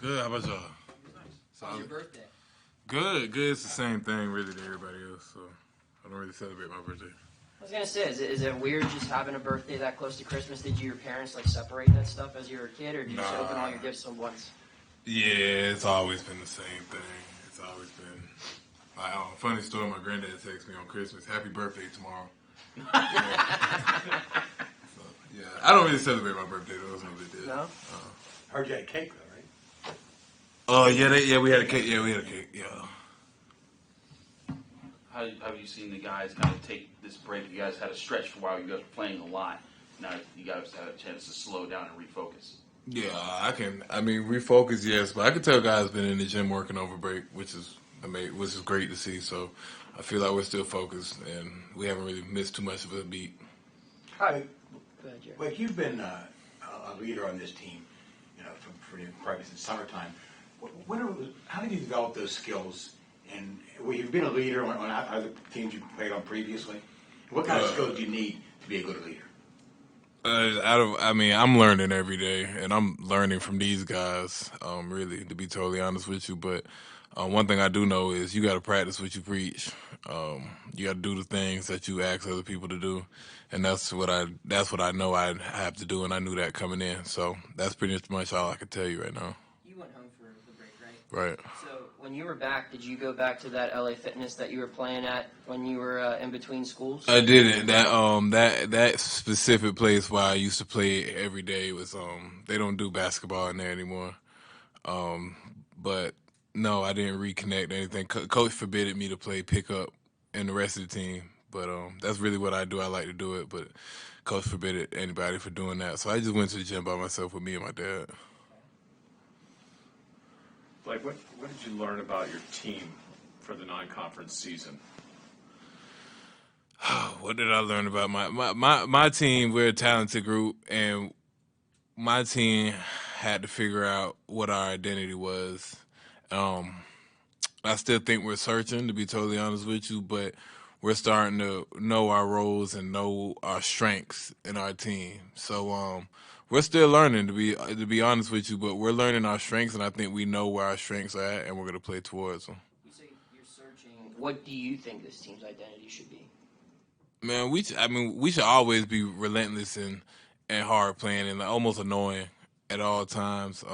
Good. How about y'all? How's your birthday? Good. It's the same thing really to everybody else, so I don't really celebrate my birthday. I was gonna say, is it weird just having a birthday that close to Christmas? Did your parents like separate that stuff as you were a kid, or did you just open all your gifts at once? Yeah, it's always been the same thing. It's always been. Funny story. My granddad texted me on Christmas, "Happy birthday tomorrow." So, yeah, I don't really celebrate my birthday though. It's no big deal. No. Heard you had cake though, right? We had a cake. Yeah, we had a cake. Yeah. How have you seen the guys kind of take this break? You guys had a stretch for a while. You guys were playing a lot. Now you guys had a chance to slow down and refocus. Yeah, refocus, yes, but I can tell guys been in the gym working over break, which is great to see. So I feel like we're still focused, and we haven't really missed too much of a beat. Hi. Go ahead, Jerry. Like you've been a leader on this team, probably since summertime. How did you develop those skills? And you've been a leader on other teams you played on previously. What kind of skills do you need to be a good leader? I'm learning every day, and I'm learning from these guys, really, to be totally honest with you. But one thing I do know is you got to practice what you preach. You got to do the things that you ask other people to do, and that's what I know I have to do, and I knew that coming in. So that's pretty much all I can tell you right now. You went home for the break, right? Right. So when you were back, did you go back to that LA Fitness that you were playing at when you were in between schools? I didn't. That specific place where I used to play every day was they don't do basketball in there anymore. But no, I didn't reconnect or anything. Coach forbidden me to play pickup and the rest of the team. But that's really what I do. I like to do it, but coach forbidden anybody for doing that. So I just went to the gym by myself with me and my dad. Like, what did you learn about your team for the non-conference season? What did I learn about my team? We're a talented group, and my team had to figure out what our identity was. I still think we're searching, to be totally honest with you, but we're starting to know our roles and know our strengths in our team. So we're still learning, to be honest with you, but we're learning our strengths, and I think we know where our strengths are at, and we're going to play towards them. You say you're searching. What do you think this team's identity should be? Man, we should always be relentless and hard playing and almost annoying at all times,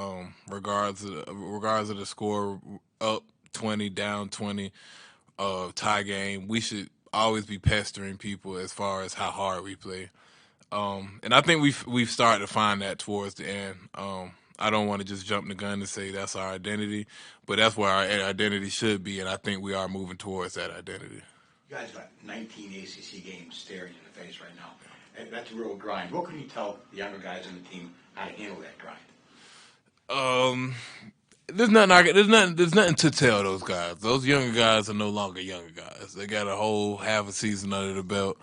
regardless of the score, up 20, down 20, tie game. We should always be pestering people as far as how hard we play. And I think we've started to find that towards the end. I don't want to just jump the gun and say that's our identity, but that's where our identity should be, and I think we are moving towards that identity. You guys got 19 ACC games staring you in the face right now. And that's a real grind. What can you tell the younger guys on the team how to handle that grind? There's nothing to tell those guys. Those younger guys are no longer younger guys. They got a whole half a season under the belt.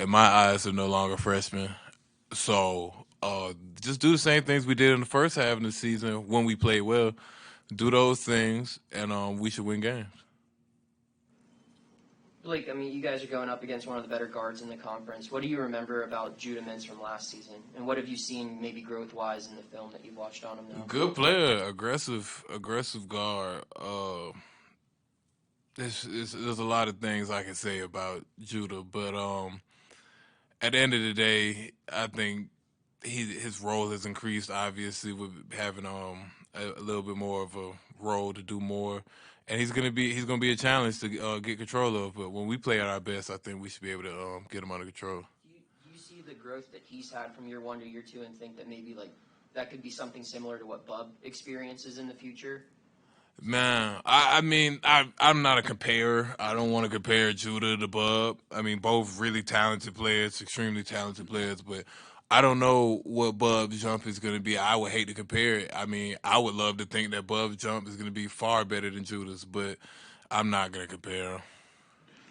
In my eyes, they're no longer freshmen. So just do the same things we did in the first half of the season when we played well. Do those things, and we should win games. Blake, you guys are going up against one of the better guards in the conference. What do you remember about Judah Mintz from last season? And what have you seen maybe growth-wise in the film that you've watched on him now? Good player, aggressive guard. There's a lot of things I can say about Judah, but at the end of the day, I think his role has increased, obviously, with having a little bit more of a role to do more. And he's gonna be a challenge to get control of. But when we play at our best, I think we should be able to get him under control. Do you see the growth that he's had from year one to year two, and think that maybe that could be something similar to what Bub experiences in the future? Man, I'm not a comparer. I don't want to compare Judah to Bub. Both really talented players, extremely talented players, but I don't know what Bub's jump is going to be. I would hate to compare it. I would love to think that Bub's jump is going to be far better than Judah's, but I'm not going to compare them.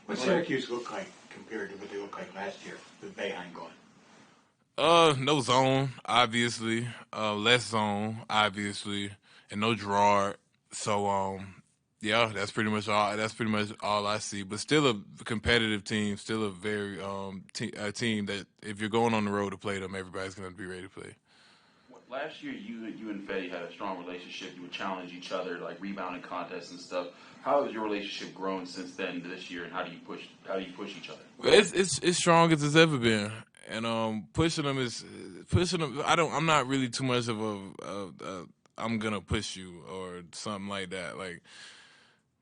What Syracuse look like compared to what they looked like last year with Boeheim gone? No zone, obviously. Less zone, obviously, and no Gerard. So, yeah, that's pretty much all I see. But still a competitive team, still a very a team that if you're going on the road to play them, everybody's going to be ready to play. Last year, you and Fetty had a strong relationship. You would challenge each other, like rebounding contests and stuff. How has your relationship grown since then to this year, and how do you push each other? It's strong as it's ever been, and pushing them is pushing them. I'm not really too much of a I'm gonna push you or something like that. Like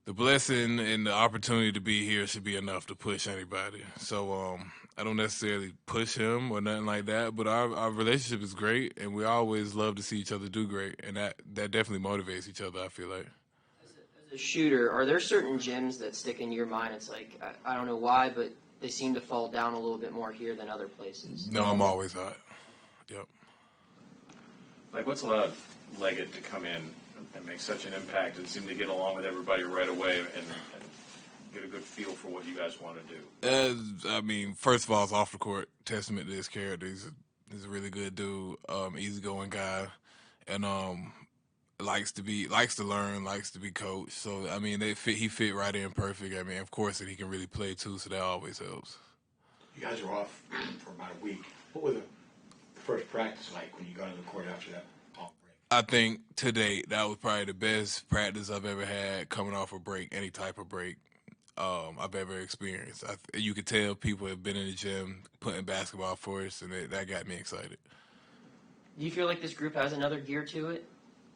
the blessing and the opportunity to be here should be enough to push anybody. So I don't necessarily push him or nothing like that, but our relationship is great, and we always love to see each other do great, and that definitely motivates each other. I feel like. As a shooter, are there certain gyms that stick in your mind? It's like, I don't know why, but they seem to fall down a little bit more here than other places. No, I'm always hot. Yep. Like, what's allowed Leggett to come in and make such an impact and seem to get along with everybody right away and get a good feel for what you guys want to do? I mean, first of all, it's off the court testament to his character. He's a really good dude, easygoing guy, and likes to learn, likes to be coached. So I mean, he fit right in perfect. I mean, of course, and he can really play too, so that always helps. You guys are off for about a week. What was the first practice like when you got on the court after that off break? I think to date that was probably the best practice I've ever had coming off a break, any type of break I've ever experienced. You could tell people have been in the gym putting basketball for us, and that got me excited. Do you feel like this group has another gear to it?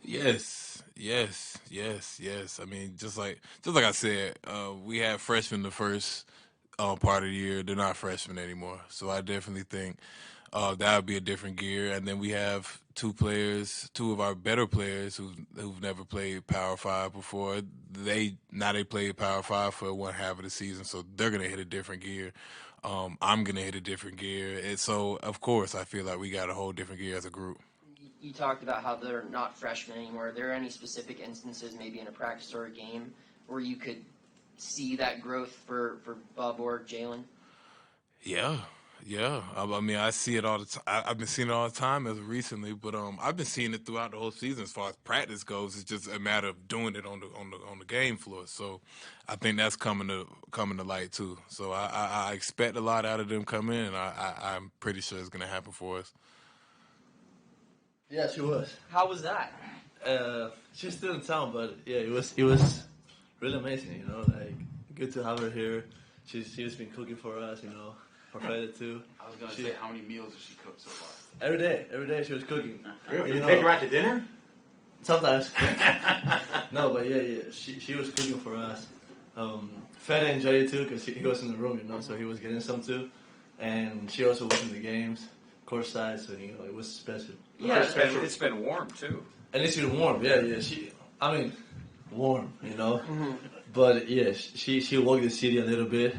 Yes. I mean, just like I said, we had freshmen the first part of the year. They're not freshmen anymore, so I definitely think that would be a different gear. And then we have two of our better players who've never played Power Five before. They played Power Five for one half of the season, so they're gonna hit a different gear. I'm gonna hit a different gear, and so of course I feel like we got a whole different gear as a group. You talked about how they're not freshmen anymore. Are there any specific instances, maybe in a practice or a game, where you could see that growth for Bub or Jalen? Yeah. I mean, I see it all the time. I've been seeing it all the time as of recently, but I've been seeing it throughout the whole season. As far as practice goes, it's just a matter of doing it on the game floor. So, I think that's coming to light too. So I expect a lot out of them coming in, and I'm pretty sure it's gonna happen for us. Yeah, she was. How was that? She's still in town, but yeah, it was really amazing. You know, like good to have her here. She's been cooking for us. You know, for Friday too. I was gonna say, how many meals has she cooked so far? Every day she was cooking. Really? You You know, take her out to dinner? sometimes. No, but yeah, she was cooking for us. Fede enjoyed it too because he was in the room, you know, so he was getting some too. And she also was in the games, courtside, so you know it was special. Yeah, It's been warm, too. And it's been warm, yeah. Warm, you know. But yeah, she walked the city a little bit,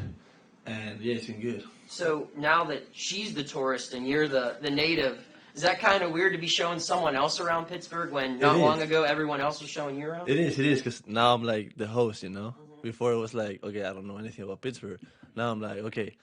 and yeah, it's been good. So now that she's the tourist and you're the native, is that kind of weird to be showing someone else around Pittsburgh when not is. long ago everyone else was showing you around? It is, because now I'm like the host, you know. Before it was like, okay, I don't know anything about Pittsburgh. Now I'm like, okay,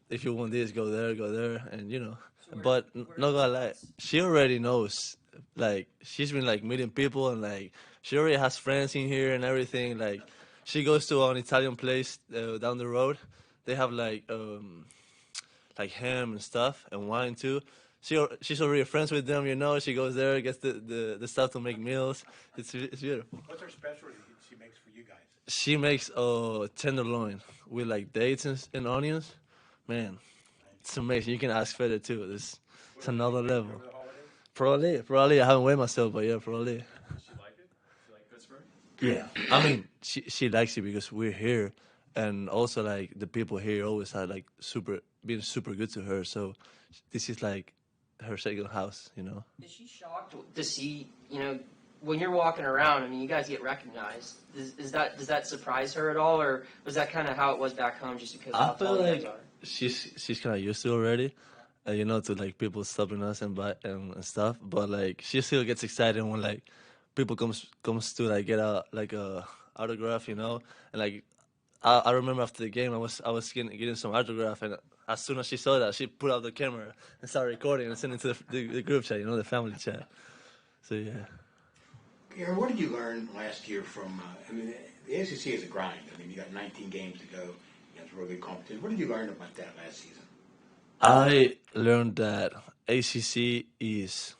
if you want this, go there, and you know. But not gonna lie, she already knows. Like she's been like meeting people, and like she already has friends in here and everything. Like she goes to an Italian place down the road. They have like ham and stuff and wine too. She's already friends with them, you know. She goes there, gets the stuff to make meals. It's beautiful. What's her specialty she makes for you guys? She makes tenderloin with like dates and onions. Man, it's amazing. You can ask Fede too. It's another level. Probably. I haven't weighed myself, but yeah, probably. Does she like it? She like Pittsburgh? Yeah, I mean, she likes it because we're here, and also like the people here always are like being super good to her. So this is like her second house, you know. Is she shocked to see, you know, when you're walking around? I mean, you guys get recognized. Does that surprise her at all, or was that kind of how it was back home, just because of I how feel tall you like guys are? she's kind of used to it already, you know, to like people stopping us and stuff. But like she still gets excited when like people comes to like get a autograph, you know. And like I remember after the game, I was getting some autograph, and as soon as she saw that, she put out the camera and started recording and sending it to the group chat, you know, the family chat. So yeah. Guillermo, what did you learn last year from? I mean, the ACC is a grind. I mean, you got 19 games to go. It's really good competition. What did you learn about that last season? I learned that ACC is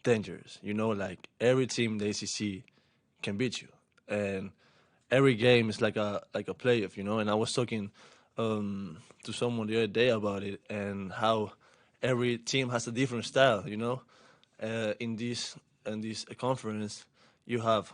dangerous. You know, like every team in the ACC can beat you, and every game is like a playoff. You know, and I was talking to someone the other day about it and how every team has a different style. You know, in this conference, you have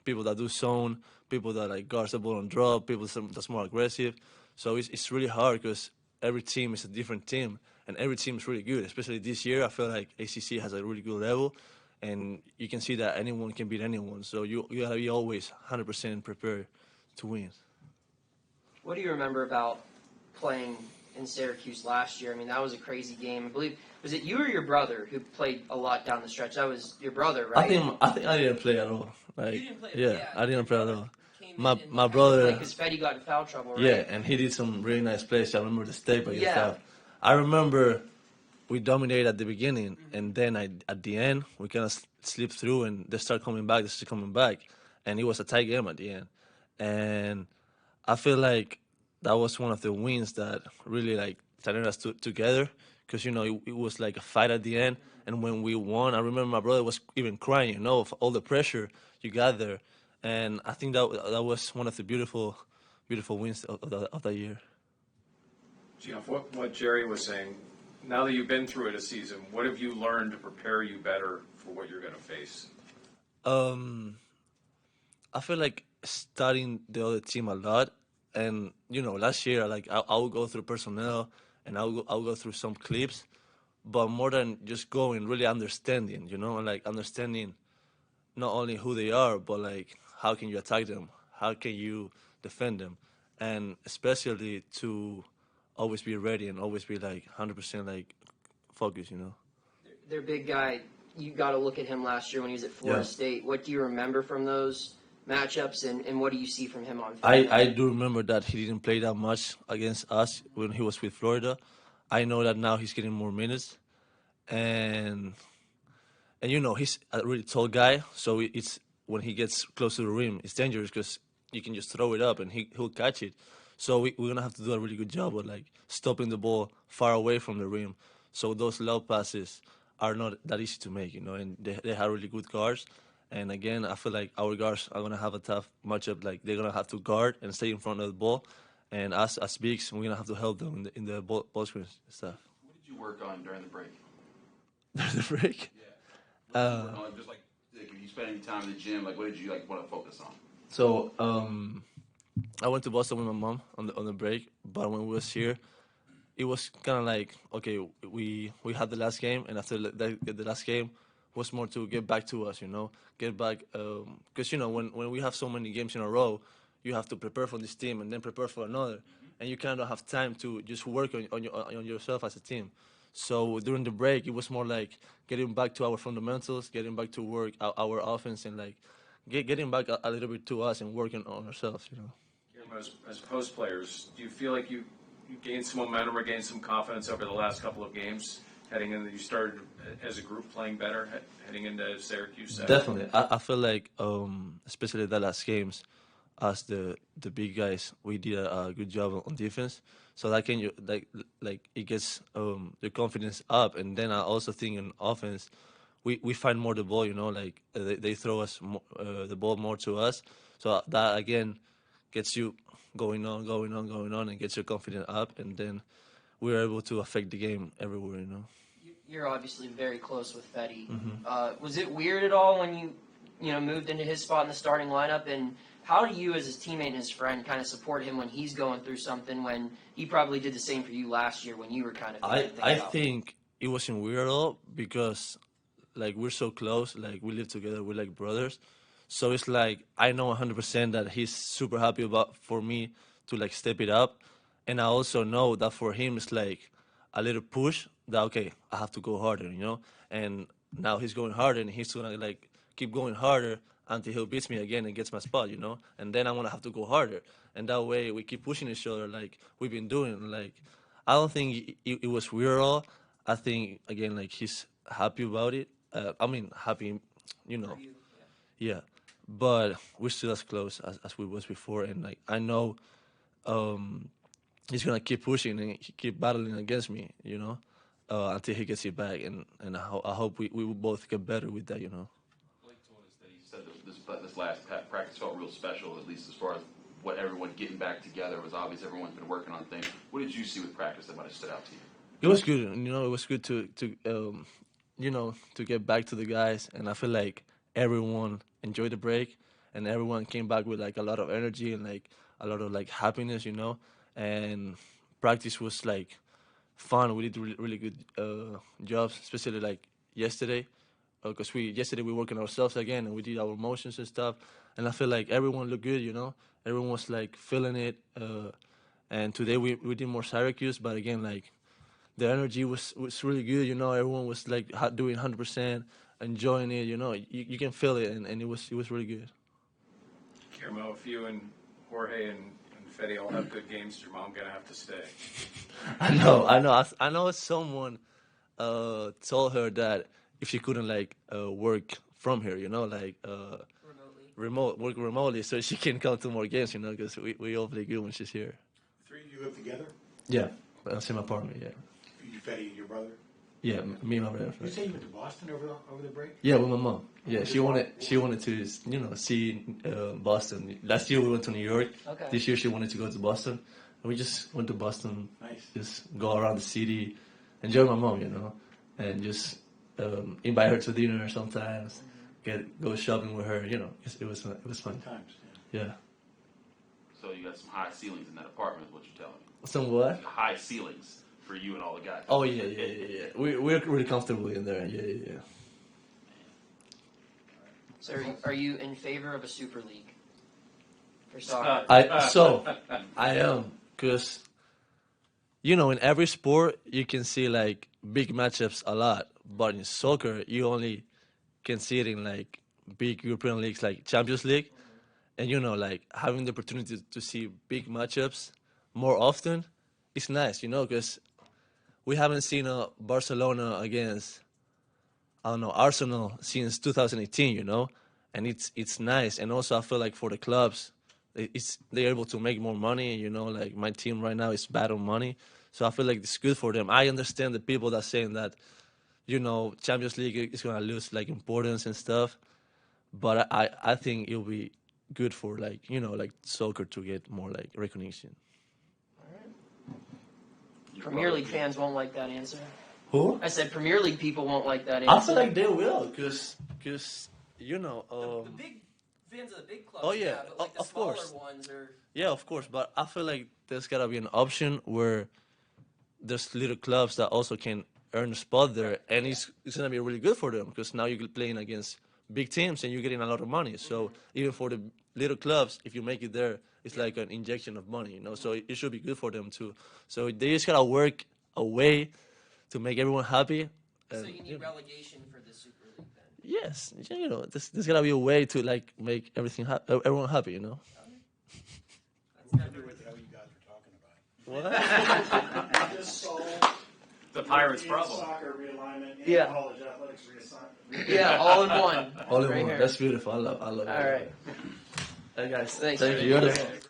people that do zone, people that like guards the ball and drop, people that's more aggressive. So it's really hard because every team is a different team, and every team is really good. Especially this year, I feel like ACC has a really good level, and you can see that anyone can beat anyone. So you gotta be always 100% prepared to win. What do you remember about playing in Syracuse last year? I mean, that was a crazy game. I believe, was it you or your brother who played a lot down the stretch? That was your brother, right? I think I didn't play at all. Like You didn't play. yeah, I didn't play at all. Came My in and my had to play brother. because Fetty got in foul trouble, right? Yeah, and he did some really nice plays. I remember the step and Yeah. stuff. I remember we dominated at the beginning, and then at the end we kind of slipped through, and they start coming back. They start coming back, and it was a tight game at the end. And I feel like that was one of the wins that really like tied us together, because it was like a fight at the end. And when we won, I remember my brother was even crying, of all the pressure you got there. And I think that was one of the beautiful wins of that year. Geoff, what Jerry was saying, now that you've been through it a season, what have you learned to prepare you better for what you're going to face? Um, I feel like studying the other team a lot, and last year, like I would go through personnel, and I'll go through some clips, but more than just going, really understanding, and like understanding not only who they are, but like how can you attack them, how can you defend them, and especially to always be ready and always be like 100% like focused. Their big guy, you got to look at him last year when he was at Florida Yeah. State. What do you remember from those matchups, and what do you see from him on film? I do remember that he didn't play that much against us when he was with Florida. I know that now he's getting more minutes, and he's a really tall guy, so it's when he gets close to the rim, it's dangerous because you can just throw it up and he'll catch it. So we're gonna have to do a really good job of like stopping the ball far away from the rim, so those low passes are not that easy to make, and they have really good guards. And again, I feel like our guards are gonna have a tough matchup. Like they're gonna have to guard and stay in front of the ball, and us as bigs, we're gonna have to help them in the ball screens stuff. What did you work on during the break? The break. What did you work on? Just like if you spent any time in the gym, like what did you like want to focus on? So I went to Boston with my mom on the break, but when we was here, it was kind of like okay, we had the last game, and after the last game was more to get back to us, get back because when we have so many games in a row, you have to prepare for this team and then prepare for another, and you kind of have time to just work on yourself as a team. So during the break, it was more like getting back to our fundamentals, getting back to work our offense, and like getting back a little bit to us and working on ourselves. Guillermo, as post players, do you feel like you gained some momentum or gained some confidence over the last couple of games heading in? You started as a group playing better heading into Syracuse? Definitely, I feel like especially the last games, as the big guys, we did a good job on defense. So that can you like it gets your confidence up, and then I also think in offense, we find more the ball. Like they throw us the ball more to us. So that again gets you going on, going on, going on, and gets your confidence up, and then we're able to affect the game everywhere. You're obviously very close with Fetty. Mm-hmm. Was it weird at all when you moved into his spot in the starting lineup? And how do you, as his teammate and his friend, kind of support him when he's going through something? When he probably did the same for you last year when you were kind of. I think it wasn't weird at all because like we're so close, like we live together, we're like brothers. So it's like I know 100% that he's super happy about for me to like step it up, and I also know that for him it's like a little push that okay, I have to go harder. And now he's going harder, and he's gonna like keep going harder until he beats me again and gets my spot. And then I'm gonna have to go harder, and that way we keep pushing each other like we've been doing. Like I don't think it was weird at all. I think again like he's happy about it. I mean happy, yeah. But we're still as close as we was before, and like I know he's gonna keep pushing and keep battling against me. until he gets it back, and I hope we will both get better with that, Blake told us that he said that this last practice felt real special, at least as far as what everyone getting back together. It was obvious everyone's been working on things. What did you see with practice that might have stood out to you? It was good, it was good to to get back to the guys, and I feel like everyone enjoyed the break, and everyone came back with like a lot of energy and like a lot of like happiness, and practice was like fun. We did really, really good jobs, especially like yesterday, because yesterday we working ourselves again and we did our motions and stuff, and I feel like everyone looked good, everyone was like feeling it, and today we did more Syracuse, but again like the energy was really good, everyone was like doing 100%, enjoying it, you can feel it, and it was really good. Guillermo, if you and Jorge and Fetty all have good games, is your mom gonna have to stay? I know someone told her that if she couldn't like work from here, like work remotely, so she can come to more games, because we all play good when she's here. Three of you live together? Yeah, same apartment. Yeah. You, Fetty, and your brother? Yeah, me and my brother. You say you went to Boston over the break? Yeah, with my mom. Yeah, she wanted to see Boston. Last year we went to New York. Okay. This year she wanted to go to Boston. And we just went to Boston. Nice. Just go around the city, enjoy my mom, and just invite her to dinner sometimes. Go shopping with her. It was fun. Times. Yeah. So you got some high ceilings in that apartment, is what you're telling me. Some what? High ceilings for you and all the guys. Oh yeah. We're really comfortable in there. Yeah. So are you in favor of a super league for soccer? I am, because in every sport you can see like big matchups a lot, but in soccer you only can see it in like big European leagues like Champions League, and like having the opportunity to see big matchups more often is nice, because we haven't seen a Barcelona against Arsenal since 2018, and it's nice. And also I feel like for the clubs, they're able to make more money, like my team right now is bad on money, so I feel like it's good for them. I understand the people that saying that Champions League is gonna lose like importance and stuff, but I think it'll be good for like like soccer to get more like recognition. Premier League fans won't like that answer. Who? I said Premier League people won't like that answer. I feel like they will, because the big fans of the big clubs. Oh, yeah, but like the of smaller course. ones are. Yeah, of course, but I feel like there's gotta be an option where there's little clubs that also can earn a spot there, and it's gonna be really good for them, because now you're playing against big teams and you're getting a lot of money. So even for the little clubs, if you make it there, it's like an injection of money, So it should be good for them too. So they just gotta work a way to make everyone happy. So you need relegation for the Super League then. Yes, there's gotta be a way to like make everyone happy, I wonder what the hell you guys are talking about. What? Just solved The Pirates' European problem. soccer realignment and Yeah. college athletics reassignment. Yeah, all in one. All in Right one. here. That's beautiful. I love it. All right. Hey guys, Thanks. thank you. You're the